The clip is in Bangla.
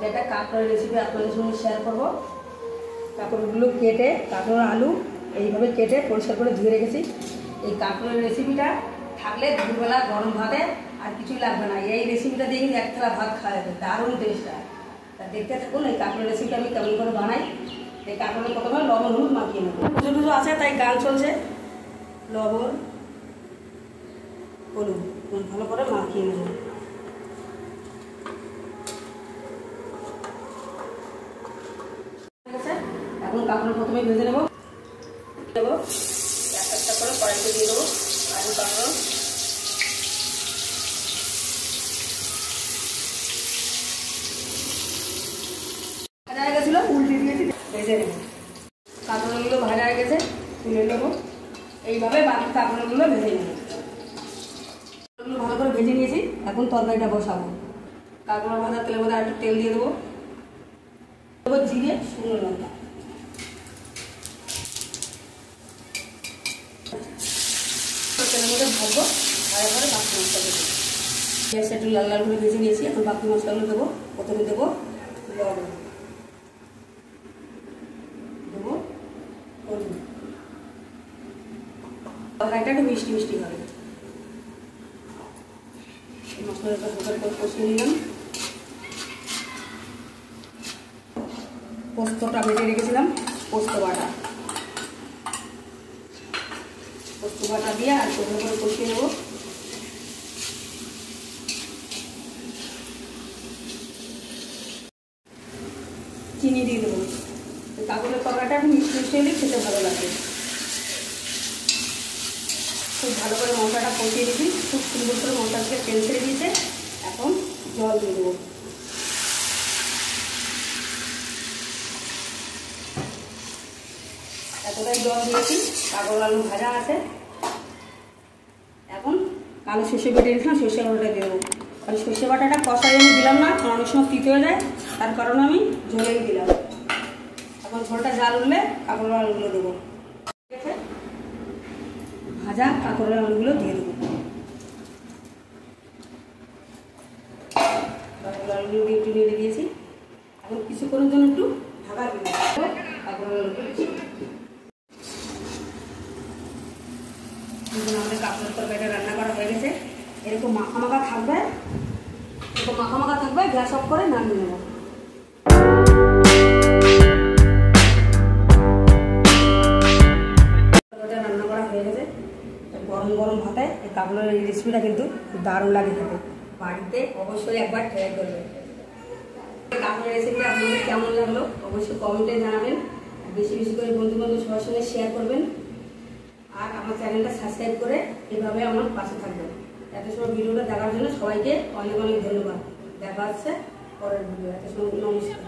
আজকে একটা কাঁকড়ার রেসিপি আপনাদের সঙ্গে শেয়ার করব। কাঁকড়গুলো কেটে কাঁকড়ার আলু এইভাবে কেটে পরিষ্কার করে ধুয়ে রেখেছি। এই কাঁকড়ার রেসিপিটা থাকলে দুপুরবেলা গরম ভাতে আর কিছুই লাগবে না। এই রেসিপিটা দিয়ে কিন্তু এক থালা ভাত খাওয়া যাবে, দারুণ টেস্ট হয়। তা দেখতে থাকুন এই কাঁকড়ার রেসিপিটা আমি কেমন করে বানাই। এই কাঁকড়ার প্রথমে লবণ হলুদ মাখিয়ে নেব। পুজো টুজো আছে তাই গান চলছে। লবণ হলুদ ভালো করে মাখিয়ে নেব। এখন কাঁকড়া প্রথমে ভেজে নেব। একটা একটা করে কড়াইতে দিয়ে দেবো আলু কাঁকড়া। ভাজা হয়ে গেছিলো উল্টে দিয়েছি, ভেজে নেব। কাঁকড়াগুলো ভাজা হয়ে গেছে, তুলে নেবো। এইভাবে বাকি কাঁকড়াগুলো ভেজে নেব। ভালো করে ভেজে নিয়েছি, এখন তরকারিটা বসাবো। কাঁকড়া ভাজা তেলের মধ্যে একটু তেল দিয়ে দেবো, জিরে শুকনো লঙ্কা। তেলের মধ্যে ভাজবো, ভাজা করে বাকি মশলা দেবো। গ্যাস একটু লাল লাল করে ভেজে নিয়েছি, এখন বাকি মশলাগুলো দেবো। প্রথমে দেবো লবণ, দেবো হলুদ। তরকারিটা একটু মিষ্টি মিষ্টি হবে। মশলাটা ভালো করে কষিয়ে নিলাম। পোস্তটা বেটে রেখেছিলাম, পোস্ত বাটা দিয়ে আর ভালো করে কষিয়ে নেব। চিনি দিয়ে দেবো। কাঁকড়ের তরকারিটা একটু মিষ্টি মিষ্টি হলে খেতে ভালো লাগে। খুব ভালো করে মশলাটা কষিয়ে দিয়েছি, খুব সুন্দর করে মশলা থেকে তেল ছেড়ে দিয়েছে। এখন জল দিয়ে দেবো। এতটাই জল দিয়েছি, কাঁকড় আলু ভাজা আছে। এখন কালো সর্ষে বেটে রেখেছিলাম, সর্ষে বাটাটা দিয়ে দেবো। কারণ সর্ষে বাটাটা কষাই আমি দিলাম না, কারণ অনেক সময় তিতে হয়ে যায়, তার কারণে আমি ঝোলেই দিলাম। এখন ঝোলটা জাল উঠলে কাঁকড় আলুগুলো দেবো। ঠিক আছে, ভাজা কাঁকড় আলুগুলো দিয়ে দেবো। কাঁকড় আলুগুলো দিয়ে একটু নেড়ে দিয়েছি। এখন কিছুক্ষণের জন্য একটু ঢাকা দিয়ে দেবো। কাঁকড় আলুগুলো আমাদের কাঁকড়ার তরকারিটা রান্না করা হয়ে গেছে। এরকম মাখা মাখা থাকবে, গ্যাস অফ করে নামিয়ে নেব। রান্না করা হয়ে গেছে। গরম গরম ভাতে এই কাঁকড়ার এই রেসিপিটা কিন্তু দারুণ লাগে খেতে। বাড়িতে অবশ্যই একবার ট্রাই করবেন। কাঁকড়ার রেসিপিটা আপনাদের কেমন লাগলো অবশ্যই কমেন্টে জানাবেন। বেশি বেশি করে বন্ধু বান্ধব সবার সঙ্গে শেয়ার করবেন। আর আমার চ্যানেলটা সাবস্ক্রাইব করে এভাবে আমার পাশে থাকবেন। এত সময় ভিডিওটা দেখার জন্য সবাইকে অনেক অনেক ধন্যবাদ। দেখা হচ্ছে পরের ভিডিও। এত সময় নমস্কার।